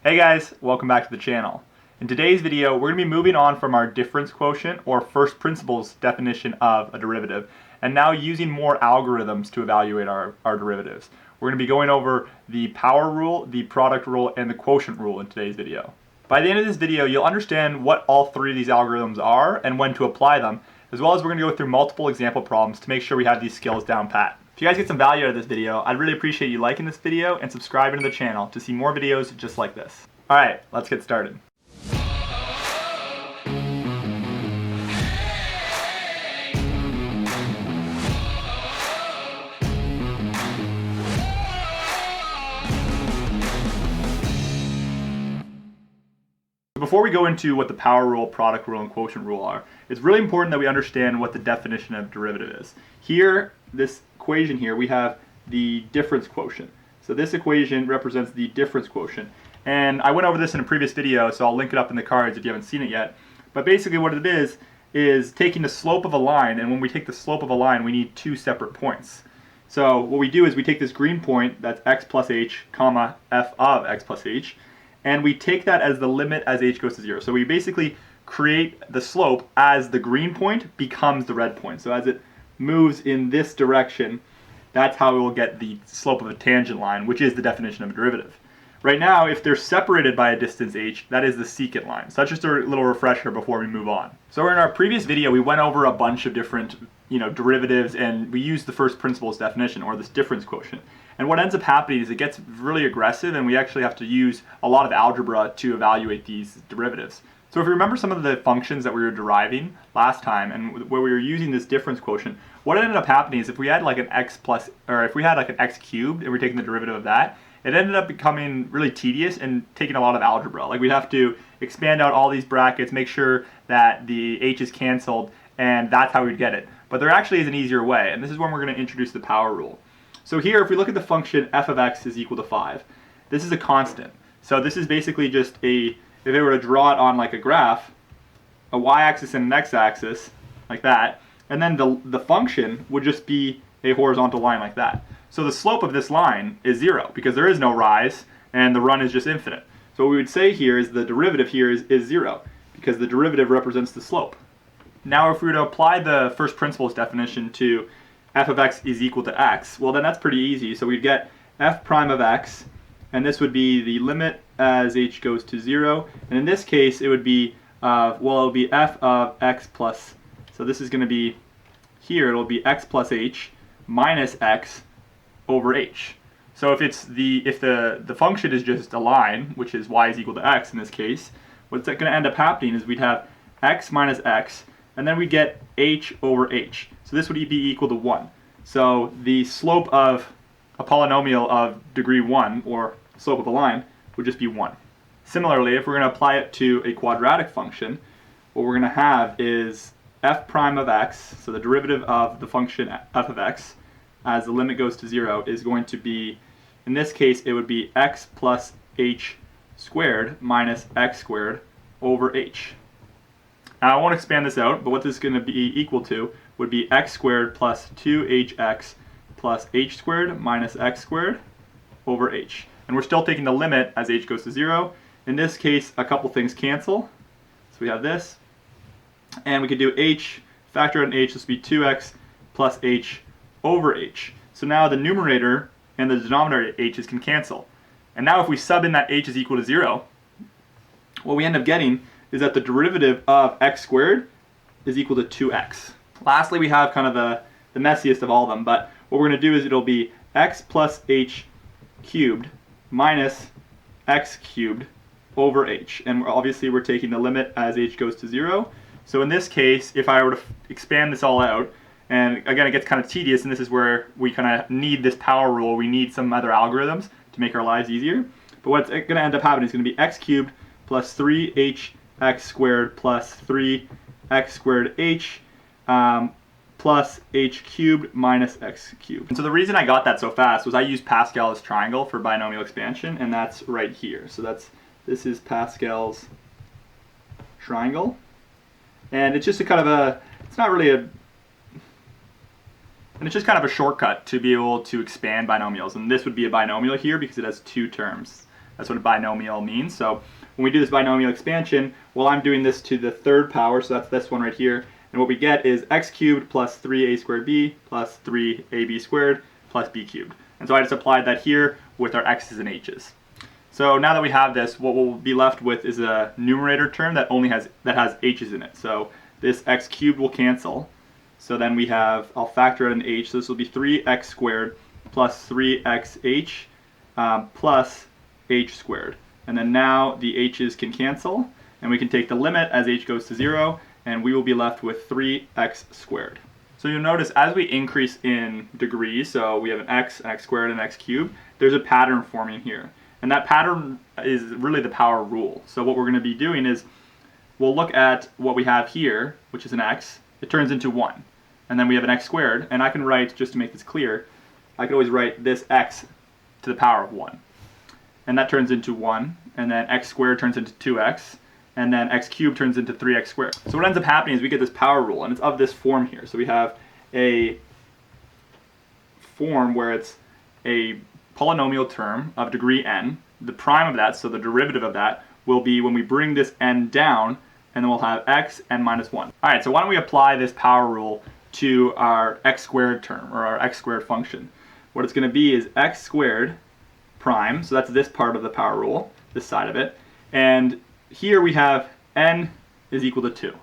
Hey guys, welcome back to the channel. In today's video, we're going to be moving on from our difference quotient or first principles definition of a derivative and now using more algorithms to evaluate our derivatives. We're going to be going over the power rule, the product rule, and the quotient rule in today's video. By the end of this video, you'll understand what all three of these algorithms are and when to apply them, as well as we're going to go through multiple example problems to make sure we have these skills down pat. If you guys get some value out of this video, I'd really appreciate you liking this video and subscribing to the channel to see more videos just like this. Alright, let's get started. Before we go into what the power rule, product rule, and quotient rule are, it's really important that we understand what the definition of derivative is. Here, this equation here, we have the difference quotient. So this equation represents the difference quotient. And I went over this in a previous video, so I'll link it up in the cards if you haven't seen it yet. But basically what it is taking the slope of a line, and when we take the slope of a line, we need two separate points. So what we do is we take this green point, that's x plus h, comma, f of x plus h, and we take that as the limit as h goes to 0. So we basically create the slope as the green point becomes the red point. So as it moves in this direction, that's how we will get the slope of a tangent line, which is the definition of a derivative. Right now, if they're separated by a distance h, that is the secant line. So that's just a little refresher before we move on. So in our previous video, we went over a bunch of different derivatives, and we used the first principles definition, or this difference quotient. And what ends up happening is it gets really aggressive, and we actually have to use a lot of algebra to evaluate these derivatives. So if you remember some of the functions that we were deriving last time, and where we were using this difference quotient, what ended up happening is if we had like an x cubed, and we're taking the derivative of that, it ended up becoming really tedious and taking a lot of algebra. Like we'd have to expand out all these brackets, make sure that the h is canceled, and that's how we'd get it. But there actually is an easier way, and this is when we're going to introduce the power rule. So here, if we look at the function f of x is equal to 5, this is a constant. So this is basically just if they were to draw it on like a graph, a y-axis and an x-axis, like that, and then the function would just be a horizontal line like that. So the slope of this line is 0, because there is no rise, and the run is just infinite. So what we would say here is the derivative here is 0, because the derivative represents the slope. Now if we were to apply the first principles definition to f of x is equal to x, well then that's pretty easy. So we'd get f prime of x, and this would be the limit as h goes to 0. And in this case, it would be, it'll be f of x plus, so this is going to be, here it'll be x plus h minus x over h. So if the function is just a line, which is y is equal to x in this case, what's going to end up happening is we'd have x minus x, and then we get h over h. So this would be equal to 1. So the slope of a polynomial of degree 1, or slope of a line, would just be 1. Similarly, if we're going to apply it to a quadratic function, what we're going to have is f prime of x, so the derivative of the function f of x, as the limit goes to 0, is going to be, in this case, it would be x plus h squared minus x squared over h. Now I won't expand this out, but what this is going to be equal to would be x squared plus 2hx plus h squared minus x squared over h. And we're still taking the limit as h goes to 0. In this case, a couple things cancel. So we have this. And we could do h, factor out h, this would be 2x plus h over h. So now the numerator and the denominator h's can cancel. And now if we sub in that h is equal to 0, what we end up getting is that the derivative of x squared is equal to 2x. Lastly, we have kind of the messiest of all of them, but what we're going to do is it'll be x plus h cubed minus x cubed over h. And obviously we're taking the limit as h goes to 0. So in this case, if I were to expand this all out, and again it gets kind of tedious, and this is where we kind of need this power rule, we need some other algorithms to make our lives easier. But what's going to end up happening is going to be x cubed plus 3hx squared plus 3x squared h plus h cubed minus x cubed. And so the reason I got that so fast was I used Pascal's triangle for binomial expansion, and that's right here. So this is Pascal's triangle, and it's just a kind of a, it's not really a, and it's just kind of a shortcut to be able to expand binomials. And this would be a binomial here because it has two terms. That's what a binomial means. So when we do this binomial expansion, well, I'm doing this to the third power, so that's this one right here. And what we get is x cubed plus 3a squared b plus 3ab squared plus b cubed. And so I just applied that here with our x's and h's. So now that we have this, what we'll be left with is a numerator term that has h's in it. So this x cubed will cancel. So then we have, I'll factor out an h, so this will be 3x squared plus 3xh plus h squared. And then now the h's can cancel, and we can take the limit as h goes to 0, and we will be left with 3x squared. So you'll notice as we increase in degrees, so we have an x squared, and x cubed, there's a pattern forming here. And that pattern is really the power rule. So what we're going to be doing is we'll look at what we have here, which is an x. It turns into 1. And then we have an x squared, and I can write, just to make this clear, I can always write this x to the power of 1. And that turns into 1, and then x squared turns into 2x, and then x cubed turns into 3x squared. So what ends up happening is we get this power rule, and it's of this form here. So we have a form where it's a polynomial term of degree n. The prime of that, so the derivative of that, will be when we bring this n down, and then we'll have x n minus 1. All right, so why don't we apply this power rule to our x squared term, or our x squared function. What it's going to be is x squared prime, so that's this part of the power rule, this side of it, and here we have n is equal to 2.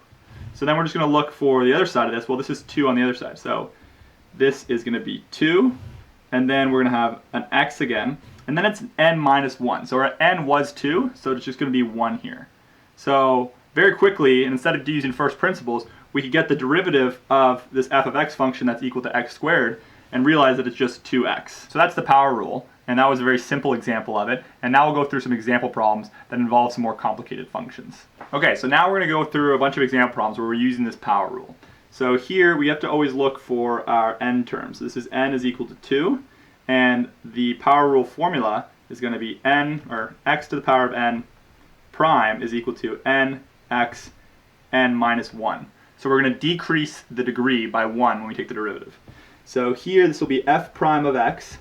So then we're just going to look for the other side of this. Well, this is 2 on the other side, so this is going to be 2, and then we're going to have an x again, and then it's n minus 1. So our n was 2, so it's just going to be 1 here. So very quickly, and instead of using first principles, we could get the derivative of this f of x function that's equal to x squared and realize that it's just 2x. So that's the power rule, and that was a very simple example of it. And now we'll go through some example problems that involve some more complicated functions. Okay, so now we're going to go through a bunch of example problems where we're using this power rule. So here we have to always look for our n terms. So this is n is equal to 2, and the power rule formula is going to be n, or x to the power of n prime is equal to n x n minus 1. So we're going to decrease the degree by 1 when we take the derivative. So here this will be f prime of x,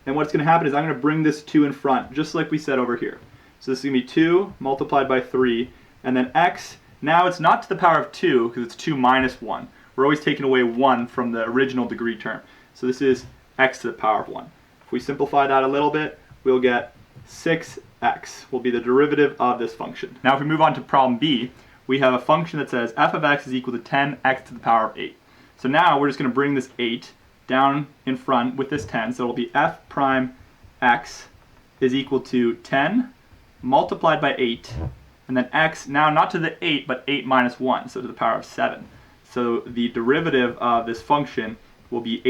and what's going to happen is I'm going to bring this 2 in front, just like we said over here. So this is going to be 2 multiplied by 3, and then x, now it's not to the power of 2 because it's 2 minus 1. We're always taking away 1 from the original degree term. So this is x to the power of 1. If we simplify that a little bit, we'll get 6x will be the derivative of this function. Now if we move on to problem B, we have a function that says f of x is equal to 10x to the power of 8. So now we're just going to bring this 8 down in front with this 10, so it'll be f prime x is equal to 10 multiplied by 8, and then x, now not to the 8, but 8 minus 1, so to the power of 7. So the derivative of this function will be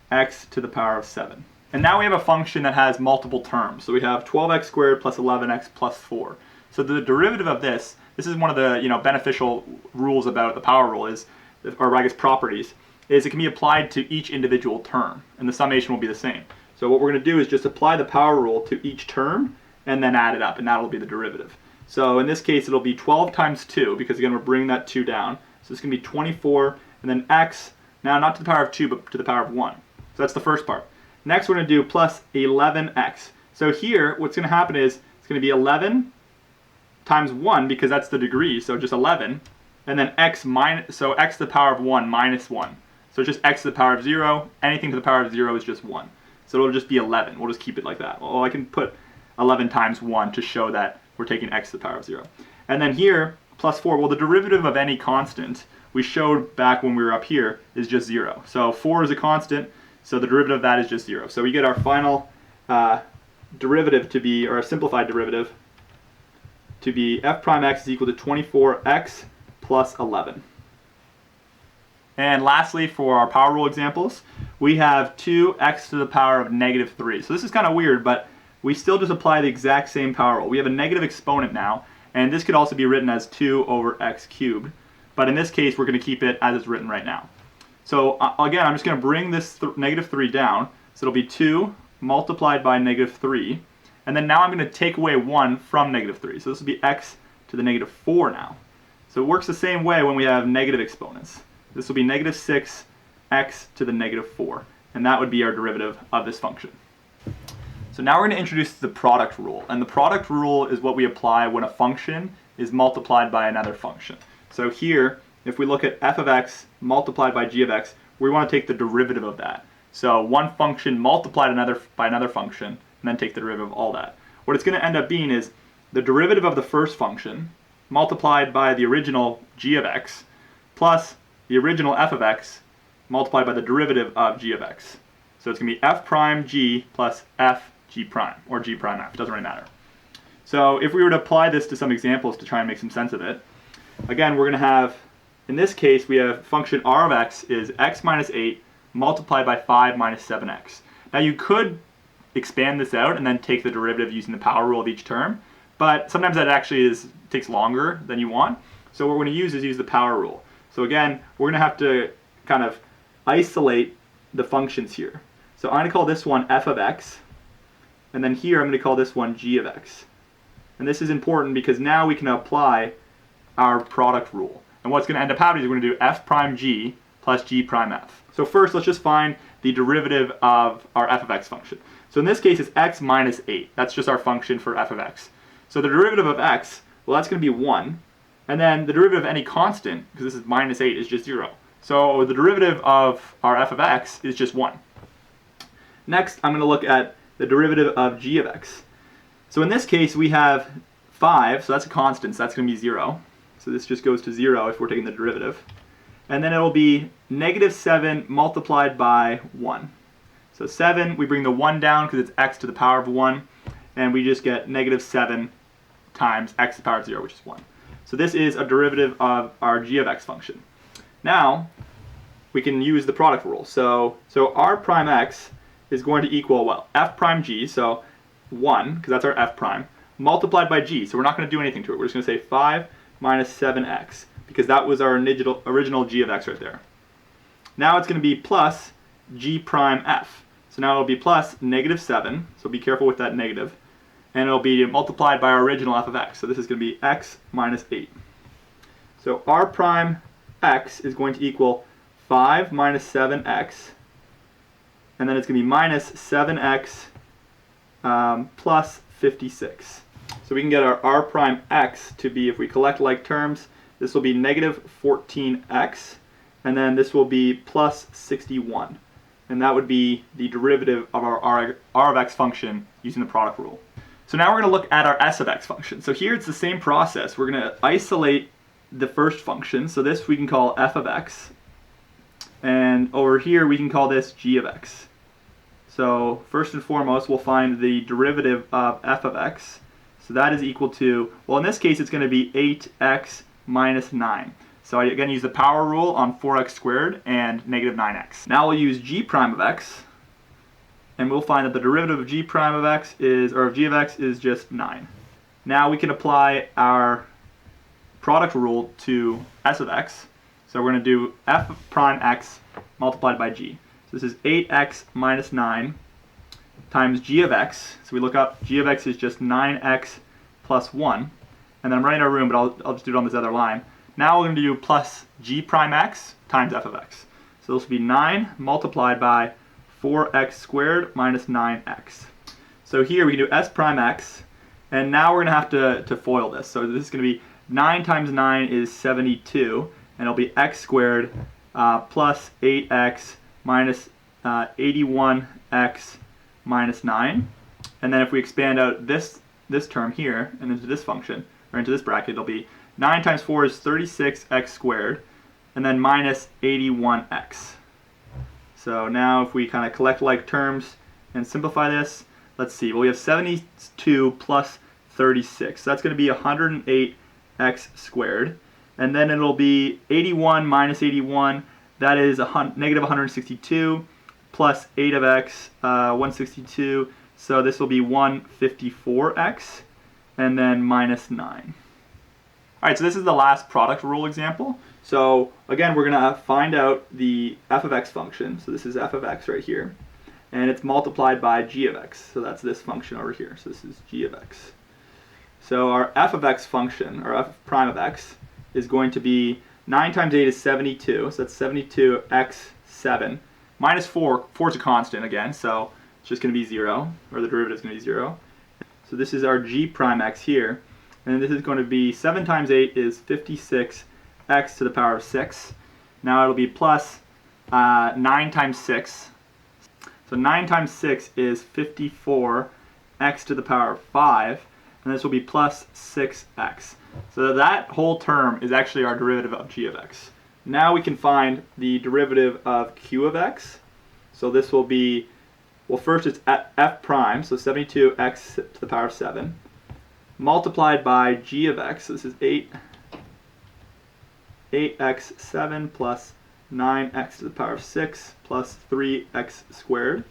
80x to the power of 7. And now we have a function that has multiple terms. So we have 12x squared plus 11x plus 4. So the derivative of this is one of the beneficial rules about the power rule is, or I guess properties, is it can be applied to each individual term, and the summation will be the same. So what we're going to do is just apply the power rule to each term and then add it up, and that'll be the derivative. So in this case it'll be 12 times 2, because again we're bringing that 2 down. So it's going to be 24, and then x, now not to the power of 2, but to the power of 1. So that's the first part. Next we're going to do plus 11x. So here what's going to happen is it's going to be 11 times 1, because that's the degree, so just 11, and then x minus, so x to the power of 1 minus 1. So it's just x to the power of 0, anything to the power of 0 is just 1. So it'll just be 11, we'll just keep it like that. Well, I can put 11 times 1 to show that we're taking x to the power of 0. And then here, plus 4, well the derivative of any constant, we showed back when we were up here, is just 0. So 4 is a constant, so the derivative of that is just 0. So we get our final derivative to be, or a simplified derivative, to be f prime x is equal to 24x plus 11. And lastly, for our power rule examples, we have 2x to the power of negative 3. So this is kind of weird, but we still just apply the exact same power rule. We have a negative exponent now, and this could also be written as 2 over x cubed. But in this case, we're going to keep it as it's written right now. So again, I'm just going to bring this negative 3 down. So it'll be 2 multiplied by negative 3. And then now I'm going to take away 1 from negative 3. So this will be x to the negative 4 now. So it works the same way when we have negative exponents. This will be negative 6x to the negative 4. And that would be our derivative of this function. So now we're going to introduce the product rule, and the product rule is what we apply when a function is multiplied by another function. So here, if we look at f of x multiplied by g of x, we want to take the derivative of that. So one function multiplied by another function, and then take the derivative of all that. What it's going to end up being is the derivative of the first function multiplied by the original g of x plus the original f of x multiplied by the derivative of g of x. So it's going to be f prime g plus f g prime, or g prime f, doesn't really matter. So if we were to apply this to some examples to try and make some sense of it, again, we're going to have, in this case, we have function r of x is x minus 8 multiplied by 5 minus 7x. Now you could expand this out and then take the derivative using the power rule of each term, but sometimes that actually takes longer than you want. So what we're going to use the power rule. So again, we're going to have to kind of isolate the functions here. So I'm going to call this one f of x, and then here I'm going to call this one g of x. And this is important because now we can apply our product rule. And what's going to end up happening is we're going to do f prime g plus g prime f. So first, let's just find the derivative of our f of x function. So in this case, it's x minus 8. That's just our function for f of x. So the derivative of x, well, that's going to be 1. And then the derivative of any constant, because this is minus 8, is just 0. So the derivative of our f of x is just 1. Next, I'm going to look at the derivative of g of x. So in this case, we have 5, so that's a constant, so that's going to be 0. So this just goes to 0 if we're taking the derivative. And then it will be negative 7 multiplied by 1. So 7, we bring the 1 down because it's x to the power of 1, and we just get negative 7 times x to the power of 0, which is 1. So this is a derivative of our g of x function. Now, we can use the product rule. So r prime x is going to equal, well, f prime g, so 1, because that's our f prime, multiplied by g. So we're not going to do anything to it. We're just going to say 5 minus 7x, because that was our original g of x right there. Now it's going to be plus g prime f. So now it'll be plus negative 7, so be careful with that negative, and it'll be multiplied by our original f of x. So this is going to be x minus 8. So r prime x is going to equal 5 minus 7x, and then it's going to be minus 7x plus 56. So we can get our r prime x to be, if we collect like terms, this will be negative 14x, and then this will be plus 61. And that would be the derivative of our r of x function using the product rule. So now we're going to look at our s of x function. So here it's the same process. We're going to isolate the first function. So this we can call f of x. And over here we can call this g of x. So first and foremost, we'll find the derivative of f of x. So that is equal to, well, in this case it's going to be 8x minus 9. So I again use the power rule on 4x squared and negative 9x. Now we'll use g prime of x, and we'll find that the derivative of g prime of x is, or of g of x is just 9. Now we can apply our product rule to s of x. So we're going to do f prime x multiplied by g. So this is 8x minus 9 times g of x. So we look up, g of x is just 9x plus 1. And then I'm running out of room, but I'll just do it on this other line. Now we're going to do plus g prime x times f of x. So this will be 9 multiplied by 4x squared minus 9x. So here we can do s prime x, and now we're going to have to FOIL this. So this is going to be 9 times 9 is 72, and it'll be x squared plus 8x minus 81x minus 9. And then if we expand out this term here and into this function, or into this bracket, it'll be 9 times 4 is 36x squared, and then minus 81x. So now if we kind of collect like terms and simplify this, let's see, well we have 72 plus 36. So that's going to be 108x squared. And then it'll be 81 minus 81, that is negative 162, plus 8 of x, 162. So this will be 154x, and then minus 9. All right, so this is the last product rule example. So again, we're going to find out the f of x function. So this is f of x right here. And it's multiplied by g of x. So that's this function over here. So this is g of x. So our f of x function, or f prime of x, is going to be 9 times 8 is 72. So that's 72x 7. Minus 4. 4 is a constant again. So It's just going to be 0, or the derivative is going to be 0. So this is our g prime x here. And this is going to be 7 times 8 is 56x to the power of 6. Now it'll be plus 9 times 6. So 9 times 6 is 54x to the power of 5. And this will be plus 6x. So that whole term is actually our derivative of g of x. Now we can find the derivative of q of x. So this will be, well, first it's f prime, so 72x to the power of 7, multiplied by g of x. So this is 8x7 plus 9x to the power of 6 plus 3x squared,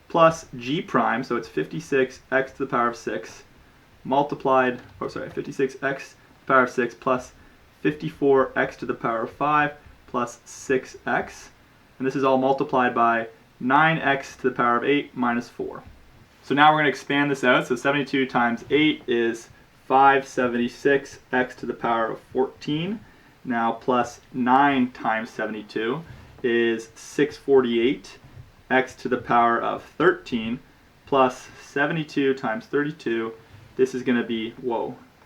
plus g prime, so it's 56x to the power of 6, multiplied, 56x to the power of 6 plus 54x to the power of 5 plus 6x. And this is all multiplied by 9x to the power of 8 minus 4. So now we're going to expand this out. So 72 times 8 is 576x to the power of 14. Now plus 9 times 72 is 648x to the power of 13 plus 72 times 32. This is going to be,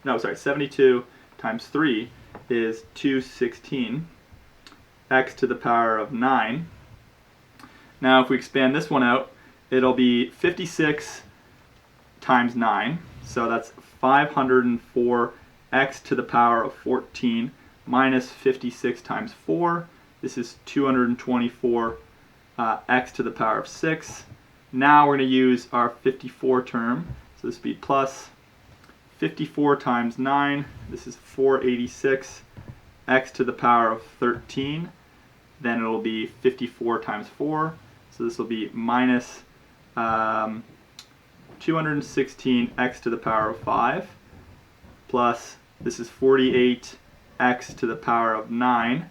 72 times 3 is 216 x to the power of 9. Now if we expand this one out, it'll be 56 times 9, so that's 504 x to the power of 14 minus 56 times 4. This is 224 x to the power of 6. Now we're going to use our 54 term, so this would be plus 54 times 9, this is 486 x to the power of 13. Then it will be 54 times 4, so this will be minus 216 x to the power of 5, plus this is 48 x to the power of 9,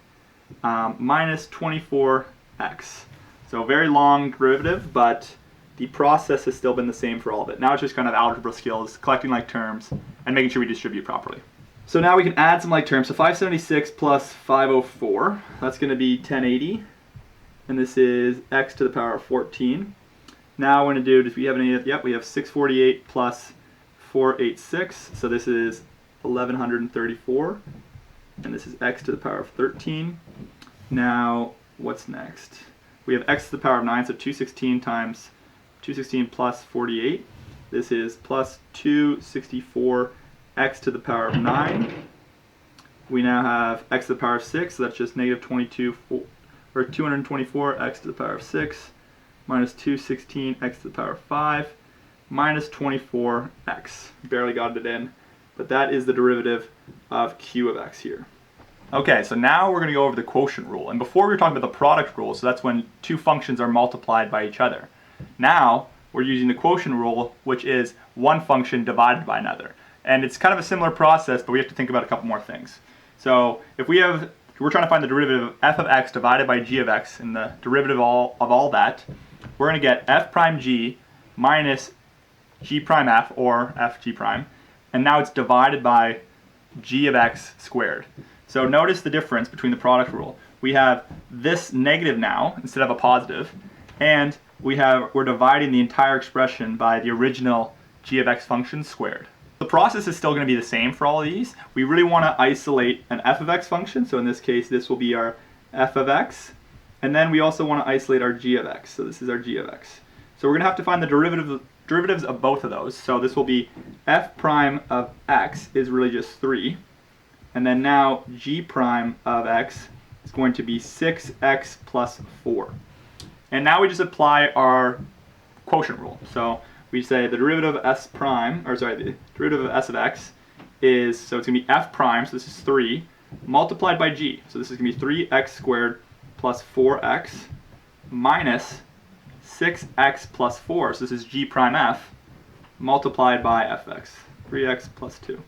minus 24x. So very long derivative, but the process has still been the same for all of it. Now it's just kind of algebra skills, collecting like terms, and making sure we distribute properly. So now we can add some like terms. So 576 plus 504, that's going to be 1080. And this is x to the power of 14. Now we're going to do, if we have any, yep, we have 648 plus 486. So this is 1134. And this is x to the power of 13. Now, what's next? We have x to the power of 9, so 216 times 216 plus 48. This is plus 264 x to the power of 9. We now have x to the power of 6, so that's just negative 224 x to the power of 6 minus 216 x to the power of 5 minus 24x. Barely got it in, but that is the derivative of q of x here. Okay, so now we're going to go over the quotient rule. And before we were talking about the product rule, so that's when two functions are multiplied by each other. Now we're using the quotient rule, which is one function divided by another. And it's kind of a similar process, but we have to think about a couple more things. So if we're trying to find the derivative of f of x divided by g of x, and the derivative of all that, we're going to get f prime g minus g prime f, or f g prime, and now it's divided by g of x squared. So notice the difference between the product rule. We have this negative now instead of a positive, and we're dividing the entire expression by the original g of x function squared. The process is still going to be the same for all of these. We really want to isolate an f of x function, so in this case this will be our f of x, and then we also want to isolate our g of x, so this is our g of x. So we're going to have to find the derivatives of both of those, so this will be f prime of x is really just 3, and then now g prime of x is going to be 6x plus 4. And now we just apply our quotient rule. So we say the derivative of s prime, the derivative of s of x is, so it's going to be f prime, so this is 3, multiplied by g. So this is going to be 3x squared plus 4x minus 6x plus 4. So this is g prime f multiplied by fx, 3x plus 2.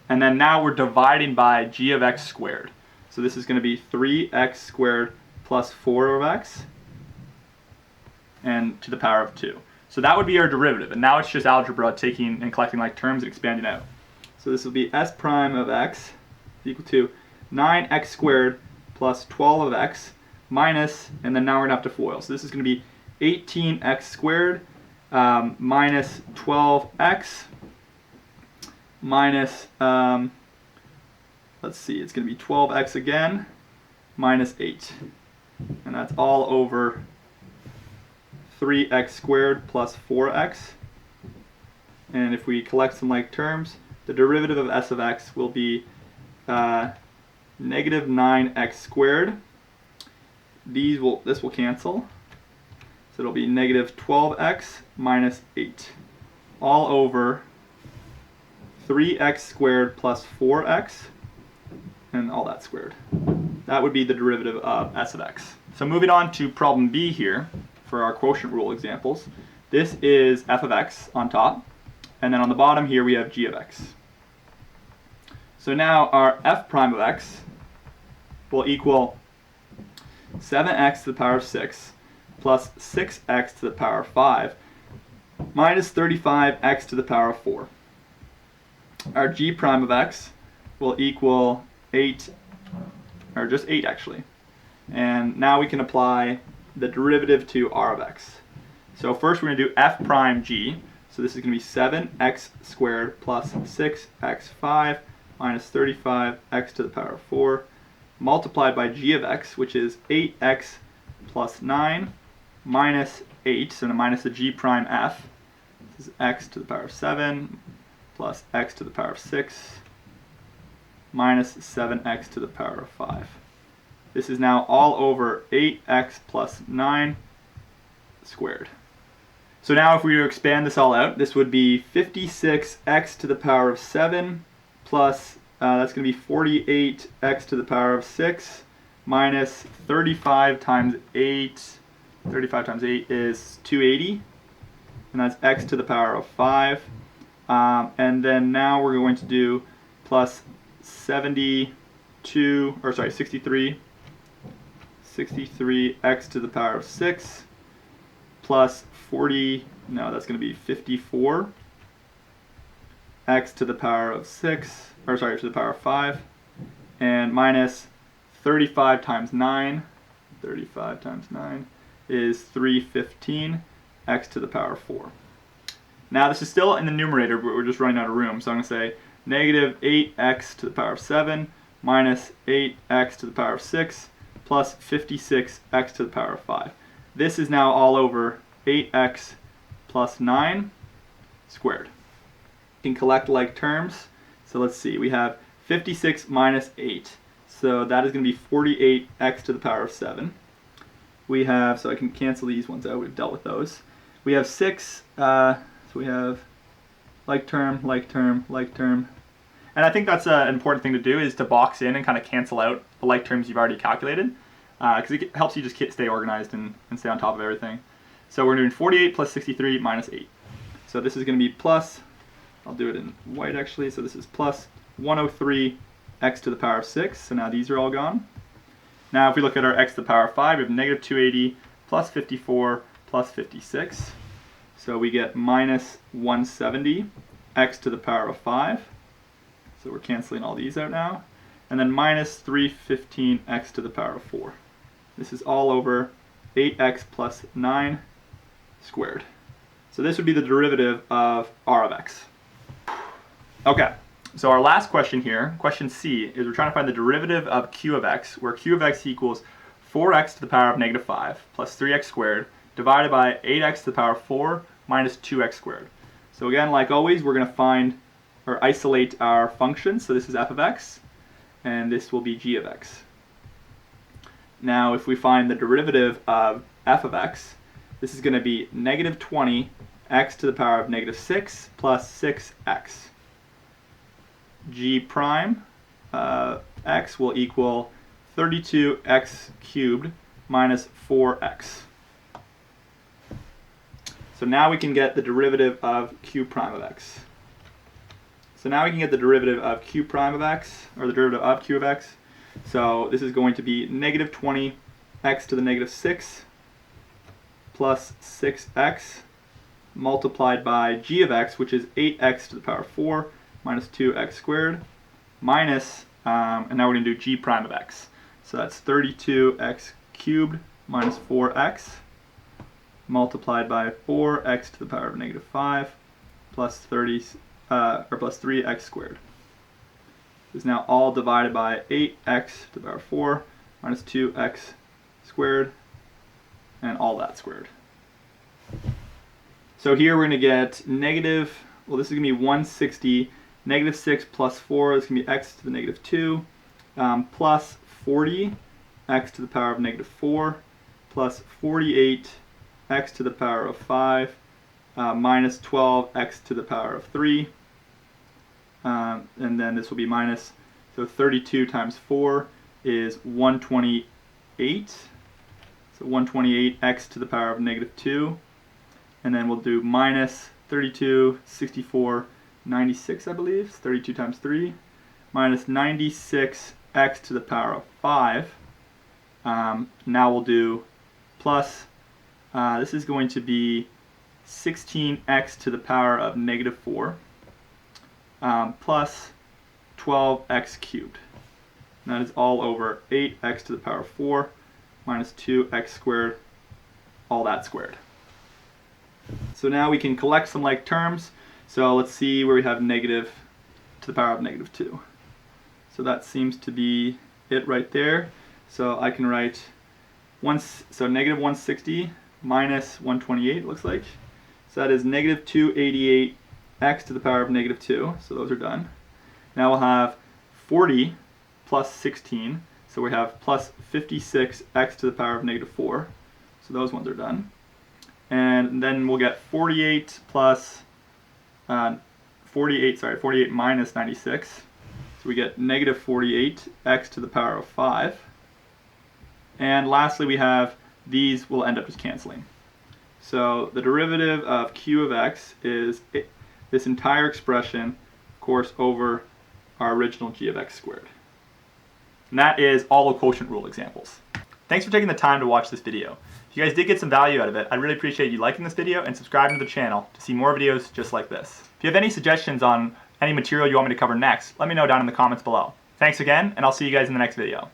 And then now we're dividing by g of x squared. So this is going to be 3x squared plus 4 of x and to the power of 2. So that would be our derivative, and now it's just algebra taking and collecting like terms and expanding out. So this will be s prime of x equal to 9x squared plus 12 of x minus, and then now we're going to have to FOIL. So this is going to be 18x squared minus 12x minus, let's see, it's going to be 12x again minus 8. And that's all over 3x squared plus 4x. And if we collect some like terms, the derivative of s of x will be negative 9x squared. This will cancel. So it'll be negative 12x minus 8. All over 3x squared plus 4x. And all that squared. That would be the derivative of s of x. So moving on to problem B here for our quotient rule examples. This is f of x on top. And then on the bottom here we have g of x. So now our f prime of x will equal 7x to the power of 6 plus 6x to the power of 5 minus 35x to the power of 4. Our g prime of x will equal 8, or just 8 actually. And now we can apply the derivative to r of x. So first we're going to do f prime g. So this is going to be 7x squared plus 6x5 minus 35x to the power of 4 multiplied by g of x, which is 8x plus 9 minus 8, so to minus the g prime f. This is x to the power of 7 plus x to the power of 6 minus 7x to the power of 5. This is now all over 8x plus 9 squared. So now if we were to expand this all out, this would be 56x to the power of 7 plus, that's going to be 48x to the power of 6 minus 35 times 8. 35 times 8 is 280. And that's x to the power of 5. And then now we're going to do plus 63x to the power of 6 plus 40, no, that's going to be 54 x to the power of 6, or sorry, to the power of 5, and minus 35 times 9, 35 times 9 is 315 x to the power of 4. Now this is still in the numerator, but we're just running out of room, so I'm going to say negative 8x to the power of 7 minus 8x to the power of 6 plus 56x to the power of 5. This is now all over 8x plus 9 squared. You can collect like terms. So let's see, we have 56 minus 8. So that is going to be 48x to the power of 7. We have, so I can cancel these ones out, we've dealt with those. We have 6, so we have like term, like term, like term. And I think that's an important thing to do, is to box in and kind of cancel out the like terms you've already calculated. Because it helps you just stay organized and stay on top of everything. So we're doing 48 plus 63 minus 8. So this is going to be plus, I'll do it in white actually, so this is plus 103 x to the power of 6. So now these are all gone. Now if we look at our x to the power of 5, we have negative 280 plus 54 plus 56. So we get minus 170 x to the power of 5. So we're canceling all these out now. And then minus 315 x to the power of 4. This is all over 8x plus 9 squared. So this would be the derivative of r of x. Okay, so our last question here, question C, is we're trying to find the derivative of q of x, where q of x equals 4x to the power of negative 5 plus 3x squared divided by 8x to the power of 4 minus 2x squared. So again, like always, we're going to find or isolate our function. So this is f of x, and this will be g of x. Now if we find the derivative of f of x, this is going to be negative 20 x to the power of negative 6 plus 6x. G prime x will equal 32x cubed minus 4x. So now we can get the derivative of q prime of x. So now we can get the derivative of q prime of x, or the derivative of q of x. So this is going to be negative 20 x to the negative 6 plus 6x multiplied by g of x, which is 8x to the power of 4 minus 2x squared, minus, and now we're going to do g prime of x. So that's 32x cubed minus 4x multiplied by 4x to the power of negative 5 plus 30 or plus 3x squared. Is now all divided by 8x to the power of 4 minus 2x squared, and all that squared. So here we're going to get negative, well, this is going to be 160, negative 6 plus 4 is going to be x to the negative 2, plus 40 x to the power of negative 4, plus 48 x to the power of 5, minus 12 x to the power of 3, and then this will be minus, so 32 times 4 is 128, so 128 x to the power of negative 2, and then we'll do minus 32, 64, 96 I believe, 32 times 3, minus 96 x to the power of 5. Now we'll do plus, this is going to be 16x to the power of negative 4, plus 12x cubed. And that is all over 8x to the power of 4 minus 2x squared, all that squared. So now we can collect some like terms. So let's see where we have negative to the power of negative 2. So that seems to be it right there. So I can write negative 160 minus 128, it looks like. So that is negative 288 x to the power of negative 2. So those are done. Now we'll have 40 plus 16. So we have plus 56 x to the power of negative 4. So those ones are done. And then we'll get 48 plus 48 minus 96. So we get negative 48 x to the power of 5. And lastly, we have these will end up just canceling. So the derivative of q of x is this entire expression, of course, over our original g of x squared. And that is all the quotient rule examples. Thanks for taking the time to watch this video. If you guys did get some value out of it, I'd really appreciate you liking this video and subscribing to the channel to see more videos just like this. If you have any suggestions on any material you want me to cover next, let me know down in the comments below. Thanks again, and I'll see you guys in the next video.